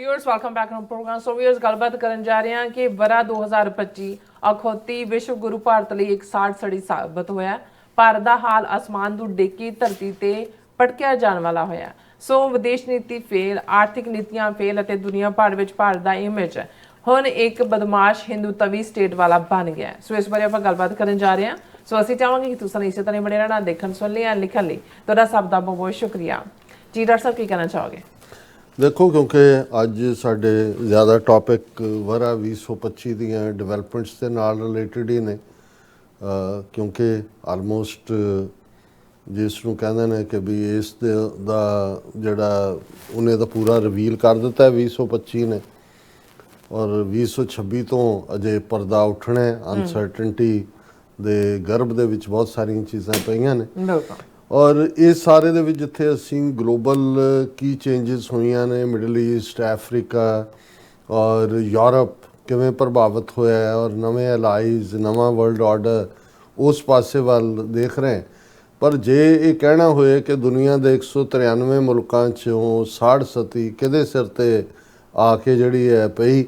Viewers welcome back to program. So viewers गलबात करन जा रहे हैं कि वरा 2025 अखौती विश्व गुरु भारत ਲਈ ਇੱਕ ਸਾੜ ਸੜੀ ਸਾਬਤ ਹੋਇਆ। ਭਾਰਤ ਦਾ ਹਾਲ ਅਸਮਾਨ ਤੋਂ ਡੇਕੀ ਧਰਤੀ ਤੇ ਪਟਕਿਆ ਜਾਣ ਵਾਲਾ ਹੋਇਆ। ਸੋ ਵਿਦੇਸ਼ ਨੀਤੀ ਫੇਲ, ਆਰਥਿਕ ਨੀਤੀਆਂ ਫੇਲ ਅਤੇ ਦੁਨੀਆ ਭਰ ਵਿੱਚ ਭਾਰਤ ਦਾ ਇਮੇਜ ਹੁਣ ਇੱਕ ਬਦਮਾਸ਼ ਹਿੰਦੂ ਤਵੀ ਸਟੇਟ ਵਾਲਾ ਬਣ ਗਿਆ। ਸੋ ਇਸ ਬਾਰੇ ਆਪਾਂ ਗੱਲਬਾਤ ਕਰਨ ਜਾ ਰਹੇ ਹਾਂ। ਸੋ ਅਸੀਂ ਚਾਹਾਂਗੇ ਕਿ ਤੁਸੀਂ ਇਸੇ ਤਰ੍ਹਾਂ ਬਣੇ ਰਹਿਣਾ, ਦੇਖਣ ਸੁਣ ਲਿਆ, ਲਿਖਣ ਲਈ ਤੁਹਾਡਾ ਸਭ ਦਾ ਬਹੁਤ ਸ਼ੁਕਰੀਆ ਜੀ। ਡਾਕਟਰ ਸਾਹਿਬ ਕੀ ਕਹਿਣਾ ਚਾਹੋਗੇ? ਦੇਖੋ, ਕਿਉਂਕਿ ਅੱਜ ਸਾਡੇ ਜ਼ਿਆਦਾ ਟੌਪਿਕ ਵਰਾ 2025 ਦੀਆਂ ਡਿਵੈਲਪਮੈਂਟਸ ਦੇ ਨਾਲ ਰਿਲੇਟਡ ਹੀ ਨੇ, ਕਿਉਂਕਿ ਆਲਮੋਸਟ ਜਿਸ ਨੂੰ ਕਹਿੰਦੇ ਨੇ ਕਿ ਵੀ ਇਸ ਦਾ ਜਿਹੜਾ ਉਹਨੇ ਤਾਂ ਪੂਰਾ ਰਿਵੀਲ ਕਰ ਦਿੱਤਾ 2025 ਨੇ, ਔਰ 2026 ਤੋਂ ਅਜੇ ਪਰਦਾ ਉੱਠਣਾ, ਅਨਸਰਟਨਟੀ ਦੇ ਗਰਭ ਦੇ ਵਿੱਚ ਬਹੁਤ ਸਾਰੀਆਂ ਚੀਜ਼ਾਂ ਪਈਆਂ ਨੇ। ਔਰ ਇਸ ਸਾਰੇ ਦੇ ਵਿੱਚ ਜਿੱਥੇ ਅਸੀਂ ਗਲੋਬਲ ਕੀ ਚੇਂਜਸ ਹੋਈਆਂ ਨੇ, ਮਿਡਲ ਈਸਟ, ਅਫਰੀਕਾ ਔਰ ਯੂਰਪ ਕਿਵੇਂ ਪ੍ਰਭਾਵਿਤ ਹੋਇਆ ਹੈ, ਔਰ ਨਵੇਂ ਅਲਾਈਜ਼, ਨਵਾਂ ਵਰਲਡ ਆਰਡਰ ਉਸ ਪਾਸੇ ਵੱਲ ਦੇਖ ਰਹੇ। ਪਰ ਜੇ ਇਹ ਕਹਿਣਾ ਹੋਏ ਕਿ ਦੁਨੀਆ ਦੇ 193 ਮੁਲਕਾਂ 'ਚੋਂ ਸਾੜ ਸਤੀ ਕਿਹਦੇ ਸਿਰ 'ਤੇ ਆ ਕੇ ਜਿਹੜੀ ਹੈ ਪਈ,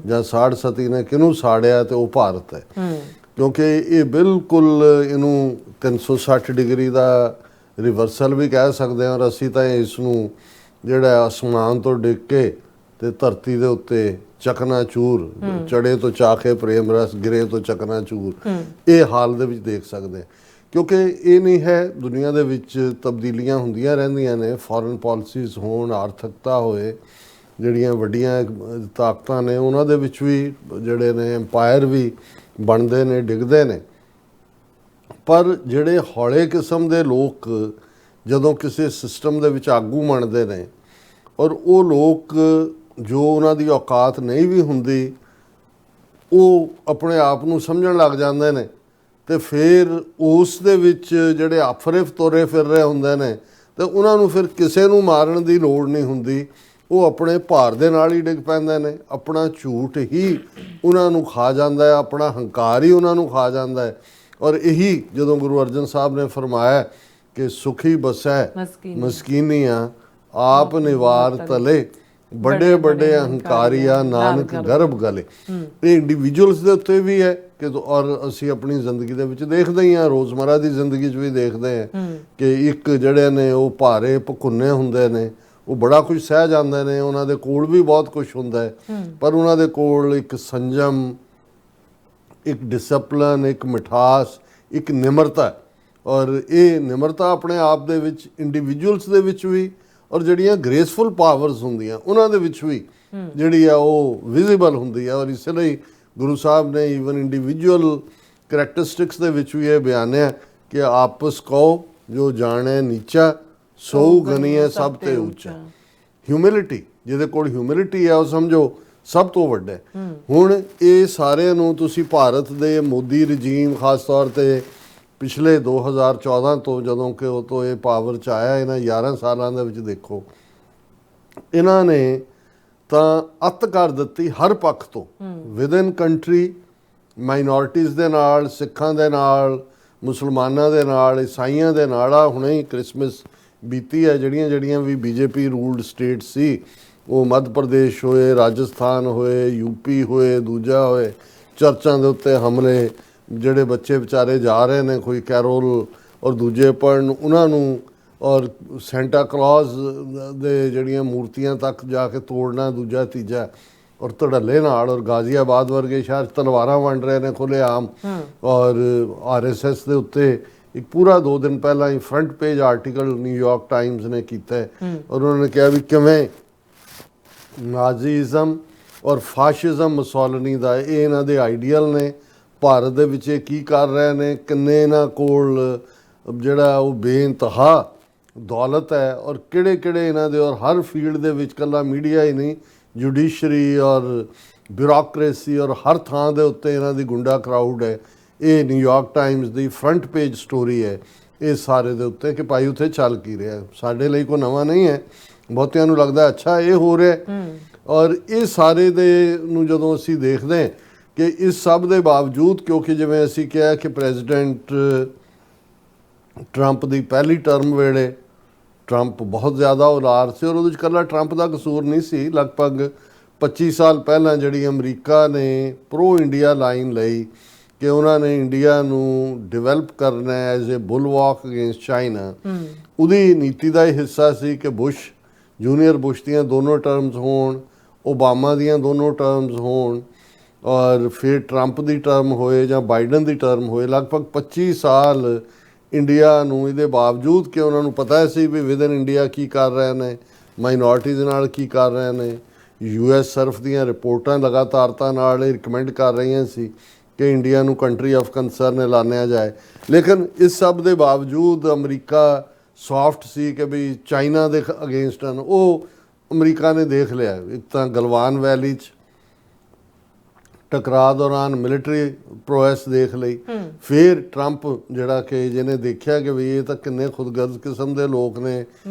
ਜਾਂ ਸਾੜ ਸਤੀ ਨੇ ਕਿਹਨੂੰ ਸਾੜਿਆ, ਤੇ ਉਹ ਭਾਰਤ ਹੈ। ਕਿਉਂਕਿ ਇਹ ਬਿਲਕੁਲ ਇਹਨੂੰ 360 ਡਿਗਰੀ ਦਾ ਰਿਵਰਸਲ ਵੀ ਕਹਿ ਸਕਦੇ ਹਾਂ, ਔਰ ਅਸੀਂ ਤਾਂ ਇਸ ਨੂੰ ਜਿਹੜਾ ਅਸਮਾਨ ਤੋਂ ਡਿੱਗ ਕੇ ਤੇ ਧਰਤੀ ਦੇ ਉੱਤੇ ਚਕਨਾਚੂਰ, ਚੜੇ ਤੋਂ ਚਾਖੇ ਪ੍ਰੇਮ ਰਸ, ਗਿਰੇ ਤੋਂ ਚਕਨਾਚੂਰ, ਇਹ ਹਾਲ ਦੇ ਵਿੱਚ ਦੇਖ ਸਕਦੇ ਹਾਂ। ਕਿਉਂਕਿ ਇਹ ਨਹੀਂ ਹੈ, ਦੁਨੀਆ ਦੇ ਵਿੱਚ ਤਬਦੀਲੀਆਂ ਹੁੰਦੀਆਂ ਰਹਿੰਦੀਆਂ ਨੇ, ਫੋਰਨ ਪਾਲਿਸੀਜ਼ ਹੋਣ, ਆਰਥਿਕਤਾ ਹੋਏ, ਜਿਹੜੀਆਂ ਵੱਡੀਆਂ ਤਾਕਤਾਂ ਨੇ ਉਹਨਾਂ ਦੇ ਵਿੱਚ ਵੀ ਜਿਹੜੇ ਨੇ ਐਮਪਾਇਰ ਵੀ ਬਣਦੇ ਨੇ, ਡਿੱਗਦੇ ਨੇ। ਪਰ ਜਿਹੜੇ ਹੌਲੇ ਕਿਸਮ ਦੇ ਲੋਕ ਜਦੋਂ ਕਿਸੇ ਸਿਸਟਮ ਦੇ ਵਿੱਚ ਆਗੂ ਬਣਦੇ ਨੇ, ਔਰ ਉਹ ਲੋਕ ਜੋ ਉਹਨਾਂ ਦੀ ਔਕਾਤ ਨਹੀਂ ਵੀ ਹੁੰਦੀ, ਉਹ ਆਪਣੇ ਆਪ ਨੂੰ ਸਮਝਣ ਲੱਗ ਜਾਂਦੇ ਨੇ, ਤੇ ਫਿਰ ਉਸ ਦੇ ਵਿੱਚ ਜਿਹੜੇ ਆਫਰਿਫ ਤੋਰੇ ਫਿਰ ਰਹੇ ਹੁੰਦੇ ਨੇ, ਤੇ ਉਹਨਾਂ ਨੂੰ ਫਿਰ ਕਿਸੇ ਨੂੰ ਮਾਰਨ ਦੀ ਲੋੜ ਨਹੀਂ ਹੁੰਦੀ। ਉਹ ਆਪਣੇ ਭਾਰ ਦੇ ਨਾਲ ਹੀ ਡਿੱਗ ਪੈਂਦੇ ਨੇ, ਆਪਣਾ ਝੂਠ ਹੀ ਉਹਨਾਂ ਨੂੰ ਖਾ ਜਾਂਦਾ ਹੈ, ਆਪਣਾ ਹੰਕਾਰ ਹੀ ਉਹਨਾਂ ਨੂੰ ਖਾ ਜਾਂਦਾ ਹੈ। ਔਰ ਇਹੀ ਜਦੋਂ ਗੁਰੂ ਅਰਜਨ ਸਾਹਿਬ ਨੇ ਫਰਮਾਇਆ ਕਿ ਸੁਖੀ ਬਸੈ ਮਸਕੀਨੀਆਂ, ਆਪ ਨਿਵਾਰ ਤਲੇ, ਵੱਡੇ ਵੱਡੇ ਹੰਕਾਰੀਆ ਨਾਨਕ ਗਰਭ ਗਲੇ। ਇਹ ਇੰਡੀਵਿਜੂਅਲਸ ਦੇ ਉੱਤੇ ਵੀ ਹੈ ਕਿ, ਔਰ ਅਸੀਂ ਆਪਣੀ ਜ਼ਿੰਦਗੀ ਦੇ ਵਿੱਚ ਦੇਖਦੇ ਹੀ ਹਾਂ, ਰੋਜ਼ਮਰਾ ਦੀ ਜ਼ਿੰਦਗੀ 'ਚ ਵੀ ਦੇਖਦੇ ਹਾਂ ਕਿ ਇੱਕ ਜਿਹੜੇ ਨੇ ਉਹ ਭਾਰੇ ਭਕੁੰਨੇ ਹੁੰਦੇ ਨੇ, ਉਹ ਬੜਾ ਕੁਝ ਸਹਿ ਜਾਂਦੇ ਨੇ, ਉਹਨਾਂ ਦੇ ਕੋਲ ਵੀ ਬਹੁਤ ਕੁਝ ਹੁੰਦਾ ਹੈ, ਪਰ ਉਹਨਾਂ ਦੇ ਕੋਲ ਇੱਕ ਸੰਜਮ, ਇੱਕ ਡਿਸਪਲਿਨ, ਇੱਕ ਮਿਠਾਸ, ਇੱਕ ਨਿਮਰਤਾ। ਔਰ ਇਹ ਨਿਮਰਤਾ ਆਪਣੇ ਆਪ ਦੇ ਵਿੱਚ ਇੰਡੀਵਿਜੂਅਲਸ ਦੇ ਵਿੱਚ ਵੀ, ਔਰ ਜਿਹੜੀਆਂ ਗ੍ਰੇਸਫੁਲ ਪਾਵਰਸ ਹੁੰਦੀਆਂ ਉਹਨਾਂ ਦੇ ਵਿੱਚ ਵੀ ਜਿਹੜੀ ਆ ਉਹ ਵਿਜ਼ੀਬਲ ਹੁੰਦੀ ਆ। ਔਰ ਇਸ ਲਈ ਗੁਰੂ ਸਾਹਿਬ ਨੇ ਈਵਨ ਇੰਡੀਵਿਜੂਅਲ ਕਰੈਕਟਰਿਸਟਿਕਸ ਦੇ ਵਿੱਚ ਵੀ ਇਹ ਬਿਆਨਿਆ ਕਿ ਆਪਸ ਕਹੋ ਜੋ ਜਾਣੇ ਨੀਚਾ, ਸੋ ਗਨੀਏ ਸਭ ਤੇ ਉੱਚਾ। ਹਿਊਮਿਲਿਟੀ, ਜਿਹਦੇ ਕੋਲ ਹਿਊਮਿਲਿਟੀ ਹੈ ਉਹ ਸਮਝੋ ਸਭ ਤੋਂ ਵੱਡਾ। ਹੁਣ ਇਹ ਸਾਰਿਆਂ ਨੂੰ ਤੁਸੀਂ ਭਾਰਤ ਦੇ ਮੋਦੀ ਰਜੀਮ, ਖਾਸ ਤੌਰ 'ਤੇ ਪਿਛਲੇ 2014 ਤੋਂ ਜਦੋਂ ਕਿ ਉਹ ਤੋਂ ਇਹ ਪਾਵਰ 'ਚ ਆਇਆ, ਇਹਨਾਂ 11 ਸਾਲਾਂ ਦੇ ਵਿੱਚ ਦੇਖੋ, ਇਹਨਾਂ ਨੇ ਤਾਂ ਅੱਤ ਕਰ ਦਿੱਤੀ ਹਰ ਪੱਖ ਤੋਂ, ਵਿਦਨ ਕੰਟਰੀ, ਮਾਈਨੋਰਟੀਜ਼ ਦੇ ਨਾਲ, ਸਿੱਖਾਂ ਦੇ ਨਾਲ, ਮੁਸਲਮਾਨਾਂ ਦੇ ਨਾਲ, ਈਸਾਈਆਂ ਦੇ ਨਾਲ। ਆ ਹੁਣੇ ਹੀ ਕ੍ਰਿਸਮਸ ਬੀਤੀ ਹੈ, ਜਿਹੜੀਆਂ ਵੀ ਬੀਜੇਪੀ ਰੂਲਡ ਸਟੇਟ ਸੀ, ਉਹ ਮੱਧ ਪ੍ਰਦੇਸ਼ ਹੋਏ, ਰਾਜਸਥਾਨ ਹੋਏ, ਯੂਪੀ ਹੋਏ, ਦੂਜਾ ਹੋਏ, ਚਰਚਾਂ ਦੇ ਉੱਤੇ ਹਮਲੇ, ਜਿਹੜੇ ਬੱਚੇ ਵਿਚਾਰੇ ਜਾ ਰਹੇ ਨੇ ਕੋਈ ਕੈਰੋਲ ਔਰ ਦੂਜੇ ਪੜ੍ਹਨ, ਉਹਨਾਂ ਨੂੰ, ਔਰ ਸੈਂਟਾ ਕਲੌਜ਼ ਦੇ ਜਿਹੜੀਆਂ ਮੂਰਤੀਆਂ ਤੱਕ ਜਾ ਕੇ ਤੋੜਨਾ, ਦੂਜਾ ਤੀਜਾ, ਔਰ ਧੜੱਲੇ ਨਾਲ, ਔਰ ਗਾਜ਼ੀਆਬਾਦ ਵਰਗੇ ਸ਼ਹਿਰ ਤਲਵਾਰਾਂ ਵੰਡ ਰਹੇ ਨੇ ਖੁੱਲ੍ਹੇਆਮ। ਔਰ RSS ਦੇ ਉੱਤੇ ਇੱਕ ਪੂਰਾ 2 ਦਿਨ ਪਹਿਲਾਂ ਹੀ front page article New York Times ਨੇ ਕੀਤਾ, ਔਰ ਉਹਨਾਂ ਨੇ ਕਿਹਾ ਵੀ ਕਿਵੇਂ ਨਾਜ਼ੀਜ਼ਮ ਔਰ ਫਾਸ਼ਿਜ਼ਮ, ਮੁਸੋਲਿਨੀ ਦਾ, ਇਹ ਇਹਨਾਂ ਦੇ ਆਈਡੀਅਲ ਨੇ। ਭਾਰਤ ਦੇ ਵਿੱਚ ਇਹ ਕੀ ਕਰ ਰਹੇ ਨੇ, ਕਿੰਨੇ ਇਹਨਾਂ ਕੋਲ ਜਿਹੜਾ ਉਹ ਬੇਇੰਤਹਾ ਦੌਲਤ ਹੈ, ਔਰ ਕਿਹੜੇ ਕਿਹੜੇ ਇਹਨਾਂ ਦੇ, ਔਰ ਹਰ ਫੀਲਡ ਦੇ ਵਿੱਚ, ਇਕੱਲਾ ਮੀਡੀਆ ਹੀ ਨਹੀਂ, ਜੁਡੀਸ਼ਰੀ ਔਰ ਬਿਊਰੋਕਰੇਸੀ, ਔਰ ਹਰ ਥਾਂ ਦੇ ਉੱਤੇ ਇਹਨਾਂ ਦੀ ਗੁੰਡਾ ਕਰਾਊਡ ਹੈ। ਇਹ ਨਿਊਯਾਰਕ ਟਾਈਮਸ ਦੀ ਫਰੰਟ ਪੇਜ ਸਟੋਰੀ ਹੈ ਇਹ ਸਾਰੇ ਦੇ ਉੱਤੇ, ਕਿ ਭਾਈ ਉੱਥੇ ਚੱਲ ਕੀ ਰਿਹਾ। ਸਾਡੇ ਲਈ ਕੋਈ ਨਵਾਂ ਨਹੀਂ ਹੈ, ਬਹੁਤਿਆਂ ਨੂੰ ਲੱਗਦਾ ਅੱਛਾ ਇਹ ਹੋ ਰਿਹਾ। ਔਰ ਇਹ ਸਾਰੇ ਦੇ ਨੂੰ ਜਦੋਂ ਅਸੀਂ ਦੇਖਦੇ ਹਾਂ ਕਿ ਇਸ ਸਭ ਦੇ ਬਾਵਜੂਦ, ਕਿਉਂਕਿ ਜਿਵੇਂ ਅਸੀਂ ਕਿਹਾ ਕਿ ਪ੍ਰੈਜ਼ੀਡੈਂਟ ਟਰੰਪ ਦੀ ਪਹਿਲੀ ਟਰਮ ਵੇਲੇ ਟਰੰਪ ਬਹੁਤ ਜ਼ਿਆਦਾ ਉਲਾਰ ਸੀ ਔਰ ਉਹਦੇ 'ਚ ਇਕੱਲਾ ਟਰੰਪ ਦਾ ਕਸੂਰ ਨਹੀਂ ਸੀ। ਲਗਭਗ 25 ਸਾਲ ਪਹਿਲਾਂ ਜਿਹੜੀ ਅਮਰੀਕਾ ਨੇ ਪ੍ਰੋ ਇੰਡੀਆ ਲਾਈਨ ਲਈ ਕਿ ਉਹਨਾਂ ਨੇ ਇੰਡੀਆ ਨੂੰ ਡਿਵੈਲਪ ਕਰਨਾ ਐਜ਼ ਏ ਬੁਲਵਾਕ ਅਗੇਂਸਟ ਚਾਈਨਾ, ਉਹਦੀ ਨੀਤੀ ਦਾ ਇਹ ਹਿੱਸਾ ਸੀ ਕਿ ਜੂਨੀਅਰ ਬੁਸ਼ ਦੀਆਂ ਦੋਨੋਂ ਟਰਮਸ ਹੋਣ, ਓਬਾਮਾ ਦੀਆਂ ਦੋਨੋਂ ਟਰਮਸ ਹੋਣ ਔਰ ਫਿਰ ਟਰੰਪ ਦੀ ਟਰਮ ਹੋਏ ਜਾਂ ਬਾਈਡਨ ਦੀ ਟਰਮ ਹੋਏ। ਲਗਭਗ 25 ਸਾਲ ਇੰਡੀਆ ਨੂੰ, ਇਹਦੇ ਬਾਵਜੂਦ ਕਿ ਉਹਨਾਂ ਨੂੰ ਪਤਾ ਸੀ ਵੀ ਵਿਦਨ ਇੰਡੀਆ ਕੀ ਕਰ ਰਹੇ ਨੇ, ਮਾਈਨੋਰਟੀਜ਼ ਨਾਲ ਕੀ ਕਰ ਰਹੇ ਨੇ, US ਸਰਫ ਦੀਆਂ ਰਿਪੋਰਟਾਂ ਲਗਾਤਾਰਤਾ ਨਾਲ ਇਹ ਰਿਕਮੈਂਡ ਕਰ ਰਹੀਆਂ ਸੀ ਕਿ ਇੰਡੀਆ ਨੂੰ ਕੰਟਰੀ ਆਫ ਕੰਸਰਨ ਐਲਾਨਿਆ ਜਾਏ। ਲੇਕਿਨ ਇਸ ਸਭ ਦੇ ਬਾਵਜੂਦ ਅਮਰੀਕਾ ਸੌਫਟ ਸੀ ਕਿ ਵੀ ਚਾਈਨਾ ਦੇ ਅਗੇਂਸਟ ਹਨ। ਉਹ ਅਮਰੀਕਾ ਨੇ ਦੇਖ ਲਿਆ। ਇੱਕ ਤਾਂ ਗਲਵਾਨ ਵੈਲੀ 'ਚ ਟਕਰਾਅ ਦੌਰਾਨ ਮਿਲਟਰੀ ਪ੍ਰੋਸੈਸ ਦੇਖ ਲਈ, ਫਿਰ ਟਰੰਪ ਜਿਹੜਾ ਕਿ ਜਿਹਨੇ ਦੇਖਿਆ ਕਿ ਵੀ ਇਹ ਤਾਂ ਕਿੰਨੇ ਖੁਦਗਰਜ਼ ਕਿਸਮ ਦੇ ਲੋਕ ਨੇ,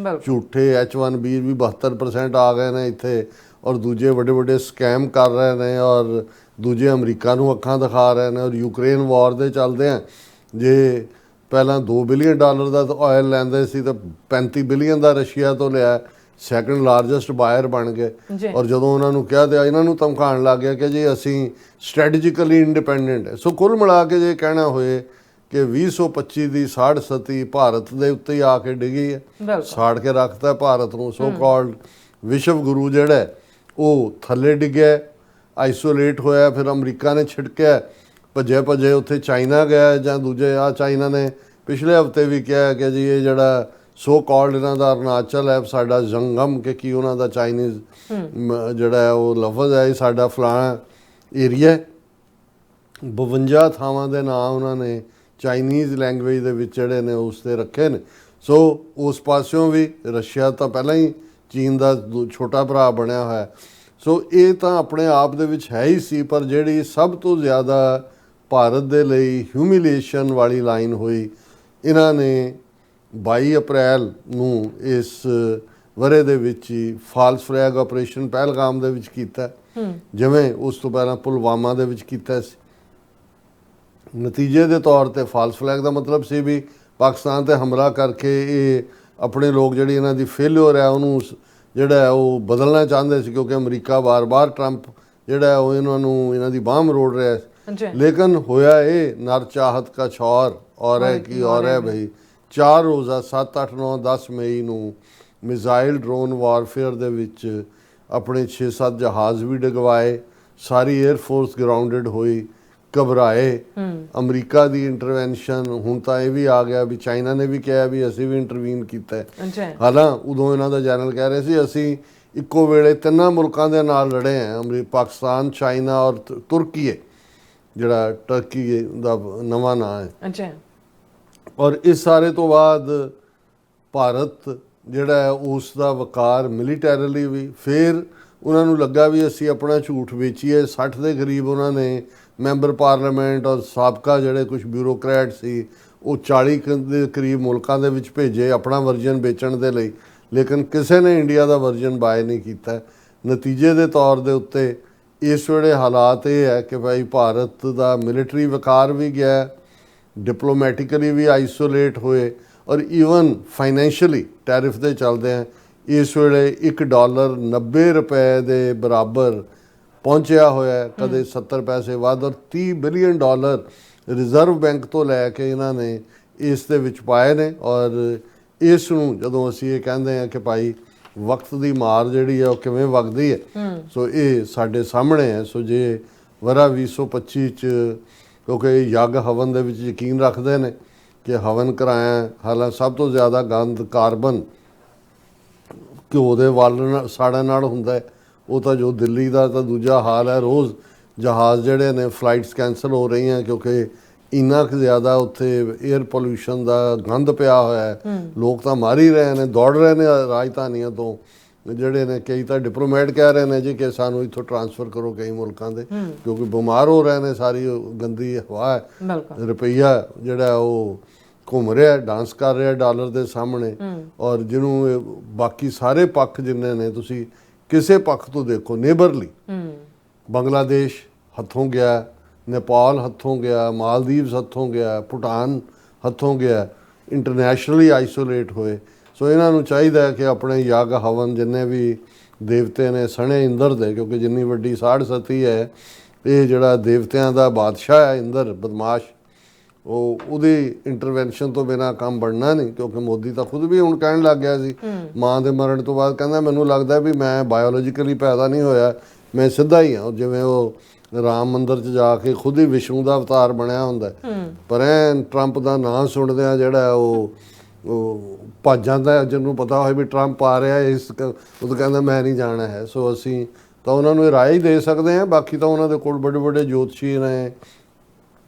ਝੂਠੇ H1B ਵੀ 72% ਆ ਗਏ ਨੇ ਇੱਥੇ ਔਰ ਦੂਜੇ ਵੱਡੇ ਵੱਡੇ ਸਕੈਮ ਕਰ ਰਹੇ ਨੇ ਔਰ ਦੂਜੇ ਅਮਰੀਕਾ ਨੂੰ ਅੱਖਾਂ ਦਿਖਾ ਰਹੇ ਨੇ। ਔਰ ਯੂਕਰੇਨ ਵਾਰ ਦੇ ਚੱਲਦੇ ਆ, ਜੇ ਪਹਿਲਾਂ $2 ਬਿਲੀਅਨ ਦਾ ਆਇਲ ਲੈਂਦੇ ਸੀ ਤਾਂ 35 ਬਿਲੀਅਨ ਦਾ ਰਸ਼ੀਆ ਤੋਂ ਲਿਆ, ਸੈਕੰਡ ਲਾਰਜੈਸਟ ਬਾਇਰ ਬਣ ਗਏ। ਔਰ ਜਦੋਂ ਉਹਨਾਂ ਨੂੰ ਕਿਹਾ ਤੇ ਇਹਨਾਂ ਨੂੰ ਧਮਕਾਉਣ ਲੱਗ ਗਿਆ ਕਿ ਜੀ ਅਸੀਂ ਸਟ੍ਰੈਟੇਜਿਕਲੀ ਇੰਡੀਪੈਂਡੈਂਟ ਹੈ। ਸੋ ਕੁੱਲ ਮਿਲਾ ਕੇ ਜੇ ਕਹਿਣਾ ਹੋਏ ਕਿ 2025 ਦੀ ਸਾੜ ਸਤੀ ਭਾਰਤ ਦੇ ਉੱਤੇ ਹੀ ਆ ਕੇ ਡਿੱਗੀ ਹੈ, ਸਾੜ ਕੇ ਰੱਖਤਾ ਭਾਰਤ ਨੂੰ। ਸੋ ਕਾਲਡ ਵਿਸ਼ਵ ਗੁਰੂ ਜਿਹੜਾ ਉਹ ਥੱਲੇ ਡਿੱਗਿਆ, ਆਈਸੋਲੇਟ ਹੋਇਆ। ਫਿਰ ਅਮਰੀਕਾ ਨੇ ਛਿੜਕਿਆ, ਭੱਜੇ ਉੱਥੇ ਚਾਈਨਾ ਗਿਆ ਜਾਂ ਦੂਜੇ ਚਾਈਨਾ ਨੇ ਪਿਛਲੇ ਹਫਤੇ ਵੀ ਕਿਹਾ ਕਿ ਜੀ ਇਹ ਜਿਹੜਾ ਸੋ ਕਾਲਡ ਇਹਨਾਂ ਦਾ ਅਰੁਣਾਚਲ ਹੈ ਸਾਡਾ ਜੰਗਮ, ਕਿ ਕੀ ਉਹਨਾਂ ਦਾ ਚਾਈਨੀਜ਼ ਜਿਹੜਾ ਉਹ ਲਫ਼ਜ਼ ਹੈ, ਇਹ ਸਾਡਾ ਫਲਾਣਾ ਏਰੀਆ। 52 ਥਾਵਾਂ ਦੇ ਨਾਂ ਉਹਨਾਂ ਨੇ ਚਾਈਨੀਜ਼ ਲੈਂਗੁਏਜ ਦੇ ਵਿੱਚ ਜਿਹੜੇ ਨੇ ਉਸ 'ਤੇ ਰੱਖੇ ਨੇ। ਸੋ ਉਸ ਪਾਸਿਓਂ ਵੀ ਰਸ਼ੀਆ ਤਾਂ ਪਹਿਲਾਂ ਹੀ ਚੀਨ ਦਾ ਛੋਟਾ ਭਰਾ ਬਣਿਆ ਹੋਇਆ। ਸੋ ਇਹ ਤਾਂ ਆਪਣੇ ਆਪ ਦੇ ਵਿੱਚ ਹੈ ਹੀ ਸੀ, ਪਰ ਜਿਹੜੀ ਸਭ ਤੋਂ ਜ਼ਿਆਦਾ ਭਾਰਤ ਦੇ ਲਈ ਹਿਊਮਿਲੀਏਸ਼ਨ ਵਾਲੀ ਲਾਈਨ ਹੋਈ, ਇਹਨਾਂ ਨੇ 22 ਅਪ੍ਰੈਲ ਨੂੰ ਇਸ ਵਰੇ ਦੇ ਵਿੱਚ ਹੀ ਫਾਲਸ ਫਲੈਗ ਆਪਰੇਸ਼ਨ ਪਹਿਲਗਾਮ ਦੇ ਵਿੱਚ ਕੀਤਾ, ਜਿਵੇਂ ਉਸ ਤੋਂ ਪਹਿਲਾਂ ਪੁਲਵਾਮਾ ਦੇ ਵਿੱਚ ਕੀਤਾ ਸੀ। ਨਤੀਜੇ ਦੇ ਤੌਰ ਤੇ ਫਾਲਸ ਫਲੈਗ ਦਾ ਮਤਲਬ ਸੀ ਵੀ ਪਾਕਿਸਤਾਨ ਤੇ ਹਮਲਾ ਕਰਕੇ ਇਹ ਆਪਣੇ ਲੋਕ ਜਿਹੜੀ ਇਹਨਾਂ ਦੀ ਫੇਲਿਓਰ ਹੈ ਉਹਨੂੰ ਜਿਹੜਾ ਉਹ ਬਦਲਣਾ ਚਾਹੁੰਦੇ ਸੀ, ਕਿਉਂਕਿ ਅਮਰੀਕਾ ਵਾਰ-ਵਾਰ ਟਰੰਪ ਜਿਹੜਾ ਉਹ ਇਹਨਾਂ ਦੀ ਬਾਂਹ ਮਰੋੜ ਰਿਹਾ ਸੀ। ਲੇਕਿਨ ਹੋਇਆ ਇਹ ਨਰ ਚਾਹਤ ਕਾ ਛੌਰ ਔਰ ਹੈ ਕਿ ਔਰ ਹੈ ਬਈ 4 ਰੋਜ਼ਾ 7, 8, 9, 10 ਮਈ ਨੂੰ ਮਿਜ਼ਾਈਲ ਡਰੋਨ ਵਾਰਫੇਅਰ ਦੇ ਵਿੱਚ ਆਪਣੇ 6-7 ਜਹਾਜ਼ ਵੀ ਡਗਵਾਏ, ਸਾਰੀ 에ਅਰਫੋਰਸ ਗਰਾਊਂਡਡ ਹੋਈ, ਘਬਰਾਏ। ਅਮਰੀਕਾ ਦੀ ਇੰਟਰਵੈਂਸ਼ਨ, ਹੁਣ ਤਾਂ ਇਹ ਵੀ ਆ ਗਿਆ ਵੀ ਚਾਈਨਾ ਨੇ ਵੀ ਕਿਹਾ ਵੀ ਅਸੀਂ ਵੀ ਇੰਟਰਵੀਨ ਕੀਤਾ ਹੈ। ਹਾਲਾਂ ਉਦੋਂ ਇਹਨਾਂ ਦਾ ਜਨਰਲ ਕਹਿ ਰਹੇ ਸੀ ਅਸੀਂ ਇੱਕੋ ਵੇਲੇ 3 ਮੁਲਕਾਂ ਦੇ ਨਾਲ ਲੜੇ ਹਾਂ, ਪਾਕਿਸਤਾਨ, ਚਾਈਨਾ ਔਰ ਤੁਰਕੀ, ਜਿਹੜਾ ਟਰਕੀ ਦਾ ਨਵਾਂ ਨਾਂ ਹੈ। ਔਰ ਇਸ ਸਾਰੇ ਤੋਂ ਬਾਅਦ ਭਾਰਤ ਜਿਹੜਾ ਹੈ ਉਸ ਦਾ ਵਕਾਰ ਮਿਲੀਟੈਰਲੀ ਵੀ, ਫਿਰ ਉਹਨਾਂ ਨੂੰ ਲੱਗਾ ਵੀ ਅਸੀਂ ਆਪਣਾ ਝੂਠ ਵੇਚੀਏ। 60 ਦੇ ਕਰੀਬ ਉਹਨਾਂ ਨੇ ਮੈਂਬਰ ਪਾਰਲੀਮੈਂਟ ਔਰ ਸਾਬਕਾ ਜਿਹੜੇ ਕੁਝ ਬਿਊਰੋਕਰੈਟ ਸੀ ਉਹ 40 ਦੇ ਕਰੀਬ ਮੁਲਕਾਂ ਦੇ ਵਿੱਚ ਭੇਜੇ ਆਪਣਾ ਵਰਜਨ ਵੇਚਣ ਦੇ ਲਈ, ਲੇਕਿਨ ਕਿਸੇ ਨੇ ਇੰਡੀਆ ਦਾ ਵਰਜਨ ਬਾਏ ਨਹੀਂ ਕੀਤਾ। ਨਤੀਜੇ ਦੇ ਤੌਰ ਦੇ ਉੱਤੇ ਇਸ ਵੇਲੇ ਹਾਲਾਤ ਇਹ ਹੈ ਕਿ ਭਾਈ ਭਾਰਤ ਦਾ ਮਿਲਟਰੀ ਵਕਾਰ ਵੀ ਗਿਆ, ਡਿਪਲੋਮੈਟਿਕਲੀ ਵੀ ਆਈਸੋਲੇਟ ਹੋਏ ਔਰ ਈਵਨ ਫਾਈਨੈਂਸ਼ੀਅਲੀ ਟੈਰਿਫ ਦੇ ਚੱਲਦੇ ਆ ਇਸ ਵੇਲੇ $1 90 ਰੁਪਏ ਦੇ ਬਰਾਬਰ ਪਹੁੰਚਿਆ ਹੋਇਆ, ਕਦੇ 70 ਪੈਸੇ ਵੱਧ। ਔਰ $30 ਬਿਲੀਅਨ ਰਿਜ਼ਰਵ ਬੈਂਕ ਤੋਂ ਲੈ ਕੇ ਇਹਨਾਂ ਨੇ ਇਸ ਦੇ ਵਿੱਚ ਪਾਏ ਨੇ। ਔਰ ਇਸ ਨੂੰ ਜਦੋਂ ਅਸੀਂ ਇਹ ਕਹਿੰਦੇ ਹਾਂ ਕਿ ਭਾਈ ਵਕਤ ਦੀ ਮਾਰ ਜਿਹੜੀ ਹੈ ਉਹ ਕਿਵੇਂ ਵਗਦੀ ਹੈ, ਸੋ ਇਹ ਸਾਡੇ ਸਾਹਮਣੇ ਹੈ। ਸੋ ਜੇ ਵਰਾ 2025 ਚ ਕਿਉਂਕਿ ਯੱਗ ਹਵਨ ਦੇ ਵਿੱਚ ਯਕੀਨ ਰੱਖਦੇ ਨੇ ਕਿ ਹਵਨ ਕਰਾਇਆ, ਹਾਲਾਂਕਿ ਸਭ ਤੋਂ ਜ਼ਿਆਦਾ ਗੰਦ ਕਾਰਬਨ ਘਿਓ ਦੇ ਵਾਲਣ ਸਾੜਨ ਨਾਲ ਹੁੰਦਾ ਹੈ। ਉਹ ਤਾਂ ਜੋ ਦਿੱਲੀ ਦਾ ਤਾਂ ਦੂਜਾ ਹਾਲ ਹੈ, ਰੋਜ਼ ਜਹਾਜ਼ ਜਿਹੜੇ ਨੇ ਫਲਾਈਟਸ ਕੈਂਸਲ ਹੋ ਰਹੀਆਂ ਕਿਉਂਕਿ ਇੰਨਾ ਕੁ ਜ਼ਿਆਦਾ ਉੱਥੇ 에ਅਰ ਪੋਲਿਊਸ਼ਨ ਦਾ ਗੰਦ ਪਿਆ ਹੋਇਆ ਹੈ। ਲੋਕ ਤਾਂ ਮਰ ਹੀ ਰਹੇ ਨੇ, ਦੌੜ ਰਹੇ ਨੇ ਰਾਜਧਾਨੀਆਂ ਤੋਂ, ਜਿਹੜੇ ਨੇ ਕਈ ਤਾਂ ਡਿਪਲੋਮੈਟ ਕਹਿ ਰਹੇ ਨੇ ਜੀ ਕਿ ਸਾਨੂੰ ਇੱਥੋਂ ਟਰਾਂਸਫਰ ਕਰੋ ਕਈ ਮੁਲਕਾਂ ਦੇ, ਕਿਉਂਕਿ ਬਿਮਾਰ ਹੋ ਰਹੇ ਨੇ, ਸਾਰੀ ਗੰਦੀ ਹਵਾ ਹੈ। ਰੁਪਈਆ ਜਿਹੜਾ ਉਹ ਘੁੰਮ ਰਿਹਾ, ਡਾਂਸ ਕਰ ਰਿਹਾ ਡਾਲਰ ਦੇ ਸਾਹਮਣੇ। ਔਰ ਜਿਹਨੂੰ ਬਾਕੀ ਸਾਰੇ ਪੱਖ ਜਿੰਨੇ ਨੇ ਤੁਸੀਂ ਕਿਸੇ ਪੱਖ ਤੋਂ ਦੇਖੋ, ਨੇਬਰਲੀ ਬੰਗਲਾਦੇਸ਼ ਹੱਥੋਂ ਗਿਆ, ਨੇਪਾਲ ਹੱਥੋਂ ਗਿਆ, ਮਾਲਦੀਵਸ ਹੱਥੋਂ ਗਿਆ, ਭੂਟਾਨ ਹੱਥੋਂ ਗਿਆ, ਇੰਟਰਨੈਸ਼ਨਲੀ ਆਈਸੋਲੇਟ ਹੋਏ। ਸੋ ਇਹਨਾਂ ਨੂੰ ਚਾਹੀਦਾ ਹੈ ਕਿ ਆਪਣੇ ਯੱਗ ਹਵਨ ਜਿੰਨੇ ਵੀ ਦੇਵਤੇ ਨੇ ਸਣੇ ਇੰਦਰ ਦੇ, ਕਿਉਂਕਿ ਜਿੰਨੀ ਵੱਡੀ ਸਾੜ ਸਤੀ ਹੈ, ਇਹ ਜਿਹੜਾ ਦੇਵਤਿਆਂ ਦਾ ਬਾਦਸ਼ਾਹ ਹੈ ਇੰਦਰ ਬਦਮਾਸ਼, ਉਹਦੀ ਇੰਟਰਵੈਂਸ਼ਨ ਤੋਂ ਬਿਨਾਂ ਕੰਮ ਬਣਨਾ ਨਹੀਂ। ਕਿਉਂਕਿ ਮੋਦੀ ਤਾਂ ਖੁਦ ਵੀ ਹੁਣ ਕਹਿਣ ਲੱਗ ਗਿਆ ਸੀ ਮਾਂ ਦੇ ਮਰਨ ਤੋਂ ਬਾਅਦ, ਕਹਿੰਦਾ ਮੈਨੂੰ ਲੱਗਦਾ ਵੀ ਮੈਂ ਬਾਇਓਲੋਜੀਕਲੀ ਪੈਦਾ ਨਹੀਂ ਹੋਇਆ, ਮੈਂ ਸਿੱਧਾ ਹੀ ਹਾਂ। ਜਿਵੇਂ ਉਹ ਰਾਮ ਮੰਦਿਰ 'ਚ ਜਾ ਕੇ ਖੁਦ ਹੀ ਵਿਸ਼ਨੂੰ ਦਾ ਅਵਤਾਰ ਬਣਿਆ ਹੁੰਦਾ, ਪਰ ਐਨ ਟਰੰਪ ਦਾ ਨਾਂ ਸੁਣਦਿਆਂ ਜਿਹੜਾ ਉਹ ਭੱਜ ਜਾਂਦਾ, ਜਿਹਨੂੰ ਪਤਾ ਹੋਏ ਵੀ ਟਰੰਪ ਆ ਰਿਹਾ ਇਸ ਉਹ ਤਾਂ ਕਹਿੰਦਾ ਮੈਂ ਨਹੀਂ ਜਾਣਾ ਹੈ। ਸੋ ਅਸੀਂ ਤਾਂ ਉਹਨਾਂ ਨੂੰ ਇਹ ਰਾਏ ਹੀ ਦੇ ਸਕਦੇ ਹਾਂ, ਬਾਕੀ ਤਾਂ ਉਹਨਾਂ ਦੇ ਕੋਲ ਵੱਡੇ ਵੱਡੇ ਜੋਤਸ਼ੀ ਨੇ,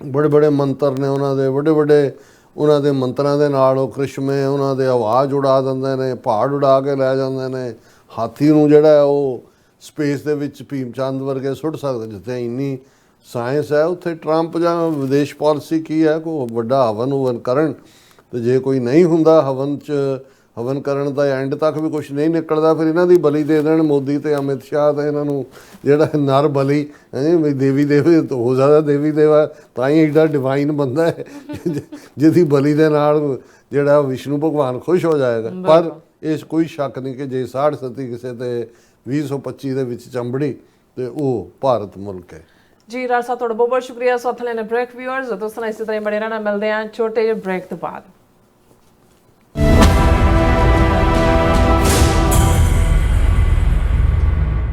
ਬੜੇ ਬੜੇ ਮੰਤਰ ਨੇ ਉਹਨਾਂ ਦੇ, ਵੱਡੇ ਵੱਡੇ ਉਹਨਾਂ ਦੇ ਮੰਤਰਾਂ ਦੇ ਨਾਲ ਉਹ ਕ੍ਰਿਸ਼ਮੇ ਉਹਨਾਂ ਦੇ ਆਵਾਜ਼ ਉਡਾ ਦਿੰਦੇ ਨੇ, ਪਹਾੜ ਉਡਾ ਕੇ ਲੈ ਜਾਂਦੇ ਨੇ, ਹਾਥੀ ਨੂੰ ਜਿਹੜਾ ਉਹ ਸਪੇਸ ਦੇ ਵਿੱਚ ਭੀਮ ਚੰਦ ਵਰਗੇ ਸੁੱਟ ਸਕਦੇ। ਜਿੱਥੇ ਇੰਨੀ ਸਾਇੰਸ ਹੈ ਉੱਥੇ ਟਰੰਪ ਜਾਂ ਵਿਦੇਸ਼ ਪਾਲਿਸੀ ਕੀ ਹੈ, ਕੋਈ ਵੱਡਾ ਹਵਨ ਕਰਨ, ਤੇ ਜੇ ਕੋਈ ਨਹੀਂ ਹੁੰਦਾ ਹਵਨ ਕਰਨ ਦਾ ਐਂਡ ਤੱਕ ਵੀ ਕੁਝ ਨਹੀਂ ਨਿਕਲਦਾ, ਫਿਰ ਇਹਨਾਂ ਦੀ ਬਲੀ ਦੇ ਦੇਣ ਮੋਦੀ ਤੇ ਅਮਿਤ ਸ਼ਾਹ ਤੇ ਇਹਨਾਂ ਨੂੰ, ਜਿਹੜਾ ਨਰ ਬਲੀ ਵੀ ਦੇਵੀ ਦੇਵ ਹੋ ਸਕਦਾ, ਦੇਵੀ ਦੇਵਾ ਤਾਂ ਹੀ ਐਡਾ ਡਿਵਾਈਨ ਬੰਦਾ ਹੈ ਜਿਹਦੀ ਬਲੀ ਦੇ ਨਾਲ ਜਿਹੜਾ ਵਿਸ਼ਨੂੰ ਭਗਵਾਨ ਖੁਸ਼ ਹੋ ਜਾਏਗਾ। ਪਰ ਇਸ ਕੋਈ ਸ਼ੱਕ ਨਹੀਂ ਕਿ ਜੇ ਸਾੜ ਸਤੀ ਕਿਸੇ ਤੇ 2025 ਦੇ ਵਿੱਚ ਚੰਬੜੀ ਤੇ ਉਹ ਭਾਰਤ ਮੁਲਕ ਹੈ। ਜੀ ਰਾਜ ਸਾਹਿਬ ਤੁਹਾਡਾ ਬਹੁਤ ਬਹੁਤ ਸ਼ੁਕਰੀਆ। ਸਾਥ ਲੈਣੇ ਬ੍ਰੇਕ ਵਿਊਅਰਸ ਦੋਸਤਾਂ ਇਸੇ ਤਰ੍ਹਾਂ ਬਣੇ ਰਹਿਣਾ, ਮਿਲਦੇ ਹਾਂ ਛੋਟੇ ਜਿਹੇ ਬ੍ਰੇਕ ਤੋਂ ਬਾਅਦ।